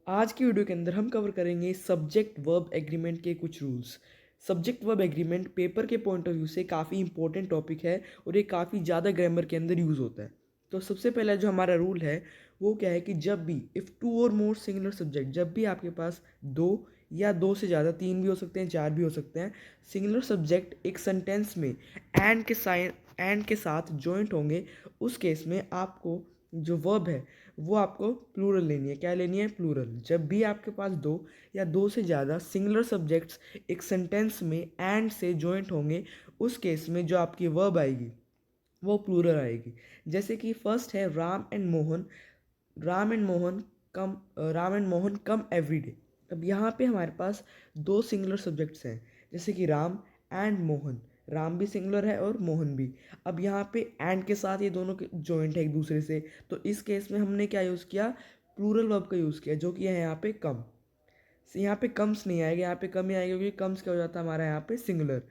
आज की वीडियो के अंदर हम कवर करेंगे सब्जेक्ट वर्ब एग्रीमेंट के कुछ rules. Subject verb agreement paper के पॉइंट ऑफ व्यू से काफ़ी इंपॉर्टेंट टॉपिक है और ये काफ़ी ज़्यादा ग्रामर के अंदर यूज़ होता है। तो सबसे पहला जो हमारा रूल है वो क्या है कि जब भी if two or more singular subject, जब भी आपके पास दो या दो से ज़्यादा, तीन भी हो सकते हैं, चार भी हो सकते हैं, सिंगुलर सब्जेक्ट एक सेंटेंस में एंड के साथ जॉइंट होंगे, उस केस में आपको जो वर्ब है वो आपको प्लूरल लेनी है। क्या लेनी है? प्लूरल। जब भी आपके पास दो या दो से ज़्यादा सिंगुलर सब्जेक्ट्स एक सेंटेंस में एंड से जॉइंट होंगे, उस केस में जो आपकी वर्ब आएगी वो प्लूरल आएगी। जैसे कि फर्स्ट है Ram and Mohan. Ram and Mohan come every day. अब यहाँ पे हमारे पास दो सिंगुलर सब्जेक्ट्स हैं, जैसे कि राम एंड मोहन। राम भी सिंगुलर है और मोहन भी। अब यहाँ पे एंड के साथ ये दोनों जॉइंट है एक दूसरे से, तो इस केस में हमने क्या यूज़ किया? प्लूरल वर्ब का यूज़ किया, जो कि है यहाँ पे कम। यहाँ पे कम्स नहीं आएगा, यहाँ पे कम ही आएगा, क्योंकि कम्स क्या हो जाता है हमारा यहाँ पे? सिंगुलर।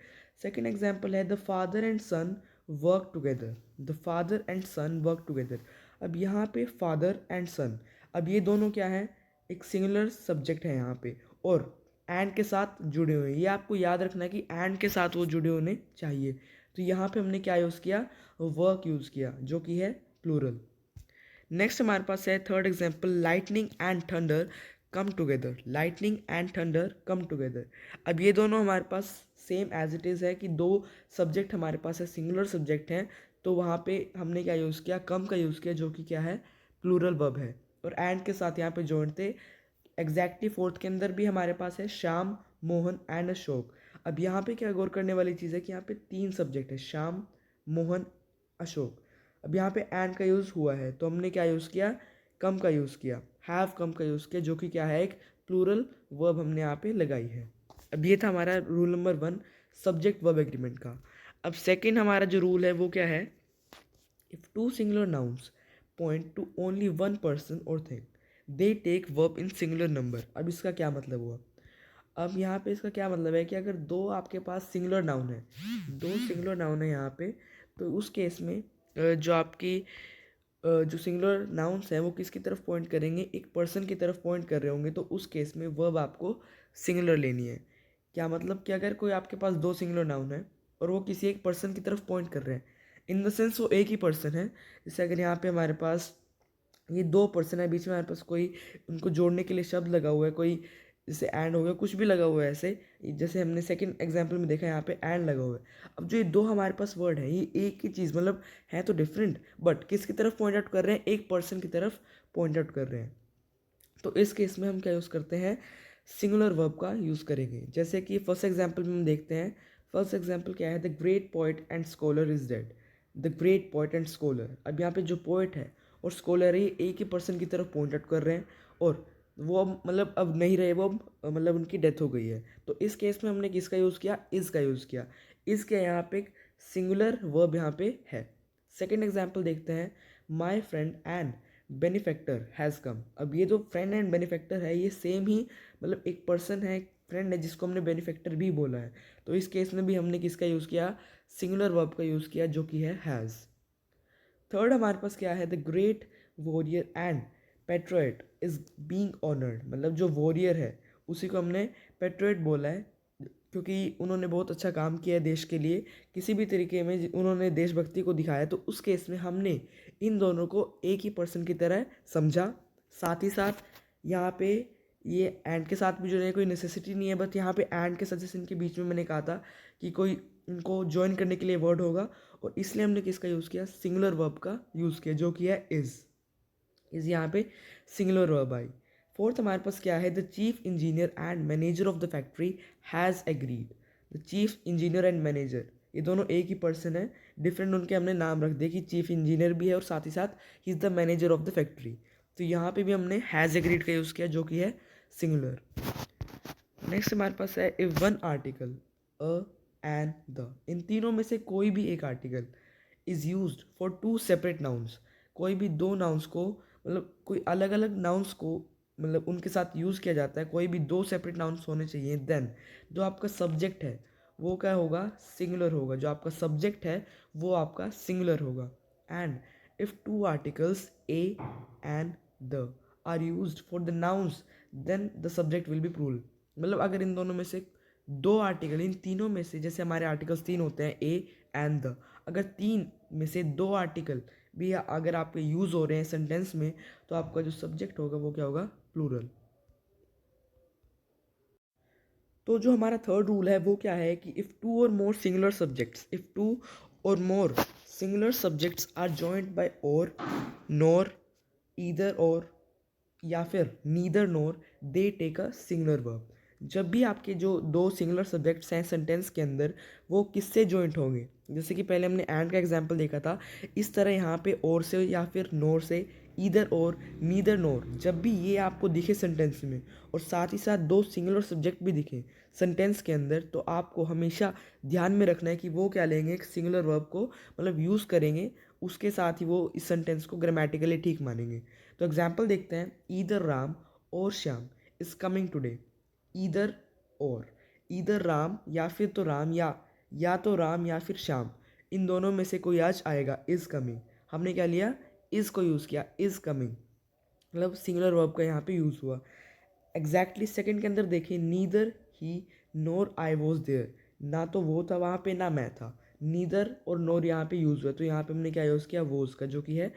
सेकेंड एग्जाम्पल है the father and son work together. The father and son work together. अब यहाँ पे फादर एंड सन, अब ये दोनों क्या है? एक सिंगुलर सब्जेक्ट है यहाँ पे और एंड के साथ जुड़े हुए हैं। ये आपको याद रखना है कि एंड के साथ वो जुड़े होने चाहिए। तो यहाँ पे हमने क्या यूज़ किया? वर्क यूज़ किया, जो कि है प्लूरल। नेक्स्ट हमारे पास है third example, lightning and thunder come together. Lightning and thunder come together. अब ये दोनों हमारे पास सेम एज इट इज़ है कि दो सब्जेक्ट हमारे पास है, सिंगुलर सब्जेक्ट हैं, तो वहाँ पे हमने क्या यूज़ किया? कम का यूज़ किया, जो कि क्या है? प्लूरल वर्ब है। और एंड के साथ यहाँ पे जोड़ते एग्जैक्टली फोर्थ के अंदर भी हमारे पास है श्याम, मोहन एंड अशोक। अब यहाँ पे क्या गौर करने वाली चीज़ है कि यहाँ पे तीन सब्जेक्ट है, श्याम, मोहन, अशोक। अब यहाँ पे एंड का यूज़ हुआ है, तो हमने क्या यूज़ किया? कम का यूज़ किया, हैव कम का यूज़ किया, जो कि क्या है? एक प्लूरल वर्ब हमने यहाँ पे लगाई है। अब ये था हमारा rule number 1 subject verb agreement का। अब सेकेंड हमारा जो रूल है वो क्या है? If two singular nouns point to only one person और thing, they take verb in singular number. अब इसका क्या मतलब हुआ? अब यहाँ पे इसका क्या मतलब है कि अगर दो आपके पास सिंगुलर नाउन है, दो सिंगुलर नाउन है यहाँ पे, तो उस केस में जो आपकी जो सिंगुलर नाउन्स हैं वो किसकी तरफ पॉइंट करेंगे? एक पर्सन की तरफ पॉइंट कर रहे होंगे, तो उस केस में वर्ब आपको सिंगुलर लेनी है। क्या मतलब कि अगर कोई आपके पास दो सिंगुलर नाउन है और वो किसी एक पर्सन की तरफ पॉइंट कर रहे हैं, इन द सेंस वो एक ही पर्सन है। जैसे अगर यहाँ पे हमारे पास ये दो पर्सन है, बीच में हमारे पास कोई उनको जोड़ने के लिए शब्द लगा हुआ है, कोई जैसे एंड हो गया, कुछ भी लगा हुआ है ऐसे, जैसे हमने सेकंड एग्जांपल में देखा यहाँ पे एंड लगा हुआ है। अब जो ये दो हमारे पास वर्ड है, ये एक ही चीज़, मतलब है तो डिफरेंट, बट किसकी तरफ पॉइंट आउट कर रहे हैं? एक पर्सन की तरफ पॉइंट आउट कर रहे हैं। तो इस केस में हम क्या यूज़ करते हैं? सिंगुलर वर्ब का यूज़ करेंगे। जैसे कि फर्स्ट एग्जाम्पल में हम देखते हैं। फर्स्ट एग्जाम्पल क्या है? The great poet and scholar is dead. The great poet and scholar. अब यहाँ पे जो पोइट है और स्कॉलर है, ये एक ही पर्सन की तरफ पॉइंट आउट कर रहे हैं और वो अब मतलब अब नहीं रहे, वो अब मतलब उनकी डेथ हो गई है। तो इस केस में हमने किसका यूज़ किया? इज़ का यूज़ किया। इज़ के यहाँ पे एक सिंगुलर वर्ब यहाँ पे है। सेकेंड एग्जाम्पल देखते हैं, my friend and benefactor has come. अब ये जो फ्रेंड एंड बेनिफैक्टर है, ये सेम ही मतलब एक पर्सन है, एक फ्रेंड है, जिसको हमने बेनिफैक्टर भी बोला है। तो इस केस में भी हमने किसका यूज़ किया? सिंगुलर वर्ब का यूज़ किया, जो कि है हैज़। थर्ड हमारे पास क्या है? The great warrior and patriot is being honoured. मतलब जो वॉरियर है उसी को हमने पेट्रोइट बोला है, क्योंकि उन्होंने बहुत अच्छा काम किया है देश के लिए, किसी भी तरीके में उन्होंने देशभक्ति को दिखाया। तो उस केस में हमने इन दोनों को एक ही पर्सन की तरह समझा। साथ ही साथ यहाँ पे ये एंड के साथ भी जुड़ने की कोई नेसेसिटी नहीं है, बट यहाँ पे एंड के सजेशन के बीच में मैंने कहा था कि कोई इनको ज्वाइन करने के लिए वर्ड होगा, और इसलिए हमने किसका यूज़ किया? सिंगुलर वर्ब का यूज़ किया, जो कि है इज़ यहाँ पे सिंगुलर वर्ब आई। फोर्थ हमारे पास क्या है? The chief engineer and manager of the factory has agreed. The chief engineer and manager, ये दोनों एक ही पर्सन है, डिफरेंट उनके हमने नाम रख दिए कि चीफ इंजीनियर भी है और साथ ही साथ he is the manager of the factory. तो यहाँ पे भी हमने हैज़ एग्रीड का यूज़ किया, जो कि है सिंगुलर। नेक्स्ट हमारे पास है if one article, a and the, इन तीनों में से कोई भी एक article is used for to separate nouns, कोई भी दो नाउन्स को, मतलब कोई अलग अलग नाउन्स को मतलब उनके साथ यूज़ किया जाता है, कोई भी दो सेपरेट नाउन्स होने चाहिए, देन जो आपका सब्जेक्ट है वो क्या होगा? सिंगुलर होगा। जो आपका सब्जेक्ट है वो आपका सिंगुलर होगा। And if two articles a and the are used for the nouns then the subject will be plural. मतलब अगर इन दोनों में से दो आर्टिकल, इन तीनों में से, जैसे हमारे आर्टिकल्स तीन होते हैं ए एंड द, अगर तीन में से दो आर्टिकल भी अगर आपके यूज़ हो रहे हैं सेंटेंस में, तो आपका जो सब्जेक्ट होगा वो क्या होगा, प्लूरल। तो जो हमारा थर्ड रूल है वो क्या है कि if two or more singular subjects, if two or more singular subjects are joined by or, nor, either or, या फिर neither nor, they take a singular verb. जब भी आपके जो दो सिंगुलर सब्जेक्ट्स हैं सेंटेंस के अंदर, वो किससे जॉइंट होंगे, जैसे कि पहले हमने एंड का एग्जांपल देखा था, इस तरह यहाँ पे और से या फिर नोर से, ईदर और, नीदर नोर, जब भी ये आपको दिखे सेंटेंस में और साथ ही साथ दो सिंगुलर सब्जेक्ट भी दिखें सेंटेंस के अंदर, तो आपको हमेशा ध्यान में रखना है कि वो क्या लेंगे, एक सिंगुलर वर्ब को मतलब यूज़ करेंगे, उसके साथ ही वो इस सेंटेंस को ग्रामेटिकली ठीक मानेंगे। तो एग्जाम्पल देखते हैं, ईदर राम और Shyam is coming today. Either और, ईदर राम या फिर तो राम, या तो राम या फिर श्याम, इन दोनों में से कोई आज आएगा, इज कमिंग। हमने क्या लिया, इज को यूज़ किया, इज कमिंग, मतलब सिंगुलर वर्ब का यहाँ पे यूज़ हुआ। एग्जैक्टली सेकंड के अंदर देखिए, neither he nor I was there, ना तो वो था वहाँ पे ना मैं था, नीदर और नोर यहाँ पे यूज़ हुआ, तो यहाँ पे हमने क्या यूज़ किया, वॉज का, जो कि है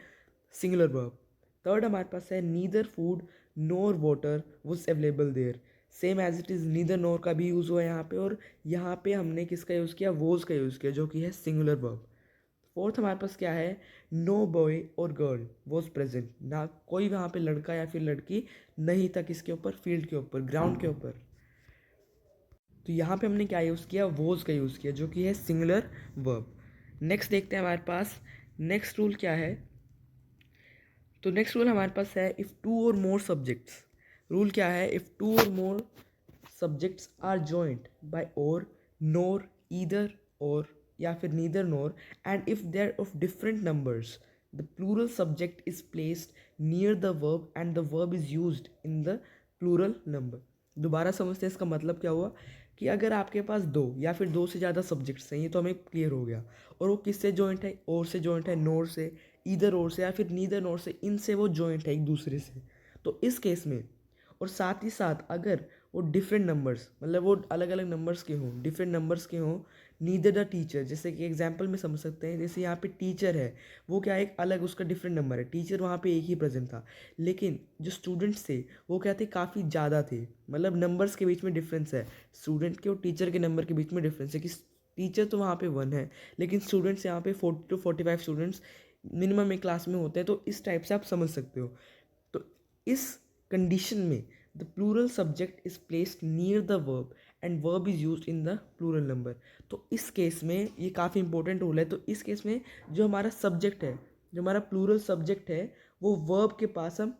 सिंगुलर वर्ब। थर्ड हमारे पास है, neither food nor water was available there. Same as it is, neither nor का भी यूज़ हुआ यहाँ पे, और यहाँ पे हमने किसका यूज़ किया, वॉज का यूज़ किया, जो कि है सिंगुलर वर्ब। फोर्थ हमारे पास क्या है, नो बॉय और गर्ल वॉज प्रेजेंट, ना कोई वहाँ पे लड़का या फिर लड़की नहीं था, किसके ऊपर, फील्ड के ऊपर, ग्राउंड के ऊपर। तो यहाँ पे हमने क्या यूज़ किया, वॉज का यूज़ किया, जो कि है सिंगुलर वर्ब। नेक्स्ट देखते हैं हमारे पास नेक्स्ट रूल क्या है। तो नेक्स्ट रूल हमारे पास है, if two or more subjects, rule क्या है, if two or more subjects are joined by or, nor, either or, या फिर neither nor, and if they are of different numbers, the plural subject is placed near the verb and the verb is used in the plural number. दोबारा समझते हैं इसका मतलब क्या हुआ, कि अगर आपके पास दो या फिर दो से ज़्यादा सब्जेक्ट्स हैं, ये तो हमें क्लियर हो गया, और वो किससे जॉइंट है, और से जॉइंट है, नोर से, ईदर और से, या फिर नीदर नोर से, इनसे वो जॉइंट है एक दूसरे से। तो इस केस में, और साथ ही साथ अगर वो डिफरेंट नंबर्स, मतलब वो अलग अलग नंबर्स के हों, डिफरेंट नंबर्स के हों, नीदर द टीचर, जैसे कि एग्जांपल में समझ सकते हैं, जैसे यहाँ पे टीचर है, वो क्या एक अलग उसका डिफरेंट नंबर है, टीचर वहाँ पे एक ही प्रेजेंट था, लेकिन जो स्टूडेंट्स थे वो क्या थे, काफ़ी ज़्यादा थे, मतलब नंबर्स के बीच में डिफरेंस है, स्टूडेंट के और टीचर के नंबर के बीच में डिफरेंस है, कि टीचर तो वहाँ पे 1 है, लेकिन स्टूडेंट्स यहाँ पे 40 to 45 स्टूडेंट्स मिनिमम एक क्लास में होते हैं, तो इस टाइप से आप समझ सकते हो। तो इस कंडीशन में the plural subject is placed near the verb and verb is used in the plural number. तो इस केस में ये काफ़ी इंपॉर्टेंट रूल है। तो इस केस में जो हमारा सब्जेक्ट है, जो हमारा प्लूरल सब्जेक्ट है, वो वर्ब के पास हम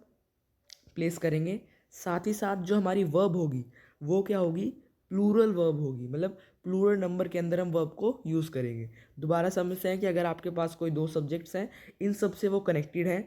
प्लेस करेंगे, साथ ही साथ जो हमारी वर्ब होगी वो क्या होगी, प्लूरल वर्ब होगी, मतलब प्लूरल नंबर के अंदर हम वर्ब को यूज़ करेंगे। दोबारा समझते हैं कि अगर आपके पास कोई दो सब्जेक्ट्स हैं, इन सब से वो कनेक्टेड हैं,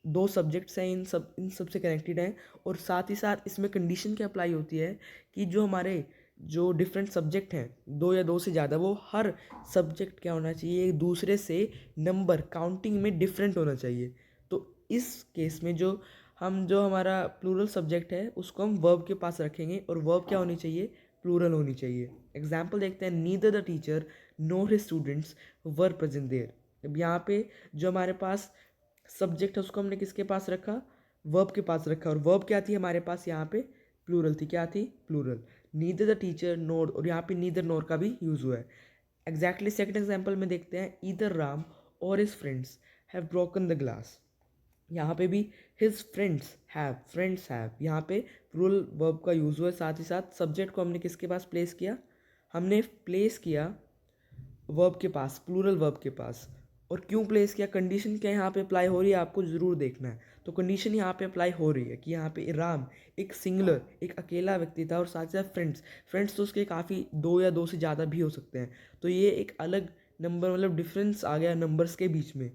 दो सब्जेक्ट्स हैं, इन सब से कनेक्टेड हैं, और साथ ही साथ इसमें कंडीशन क्या अप्लाई होती है कि जो हमारे जो डिफरेंट सब्जेक्ट हैं, दो या दो से ज़्यादा, वो हर सब्जेक्ट क्या होना चाहिए, एक दूसरे से नंबर काउंटिंग में डिफरेंट होना चाहिए। तो इस केस में जो हमारा प्लूरल सब्जेक्ट है उसको हम वर्ब के पास रखेंगे, और वर्ब क्या होनी चाहिए, प्लूरल होनी चाहिए। एग्जाम्पल देखते हैं, neither the teacher nor his students were present there. अब यहाँ पे जो हमारे पास सब्जेक्ट है उसको हमने किसके पास रखा, वर्ब के पास रखा, और वर्ब क्या थी हमारे पास यहाँ पे, प्लूरल थी, क्या थी, प्लूरल। नीदर द टीचर नोर, और यहाँ पे नीदर नोर का भी यूज़ हुआ है। एग्जैक्टली सेकंड एग्जाम्पल में देखते हैं, either Ram or his friends have broken the glass. यहाँ पे भी हिज फ्रेंड्स हैव, यहाँ पे प्लूरल वर्ब का यूज़ हुआ है, साथ ही साथ सब्जेक्ट को हमने किसके पास प्लेस किया, हमने प्लेस किया वर्ब के पास, प्लूरल वर्ब के पास। और क्यों प्लेस किया, कंडीशन क्या यहाँ पे अप्लाई हो रही है, आपको ज़रूर देखना है। तो कंडीशन यहाँ पे अप्लाई हो रही है कि यहाँ पे राम एक सिंगुलर, एक अकेला व्यक्ति था, और साथ ही साथ फ्रेंड्स तो उसके काफ़ी दो या दो से ज़्यादा भी हो सकते हैं, तो ये एक अलग नंबर, मतलब डिफरेंस आ गया नंबर्स के बीच में।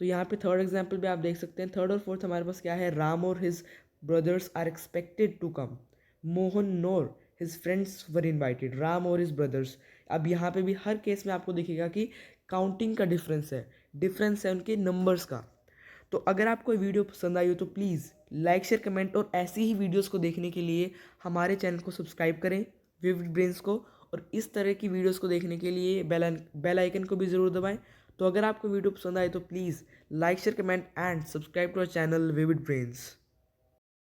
तो यहाँ पे थर्ड एग्जाम्पल भी आप देख सकते हैं, थर्ड और फोर्थ हमारे पास क्या है, Ram or his brothers are expected to come, Mohan nor his friends were invited, Ram or his brothers. अब यहाँ पे भी हर केस में आपको दिखेगा कि काउंटिंग का डिफरेंस है उनके नंबर्स का। तो अगर आपको वीडियो पसंद आई हो तो प्लीज़ लाइक शेयर कमेंट और ऐसी ही वीडियोस को देखने के लिए हमारे चैनल को सब्सक्राइब करें विविड ब्रेन्स को, और इस तरह की वीडियोस को देखने के लिए बेल आइकन को भी ज़रूर दबाएं। तो अगर आपको वीडियो पसंद आए तो please like share comment and subscribe to our channel vivid brains.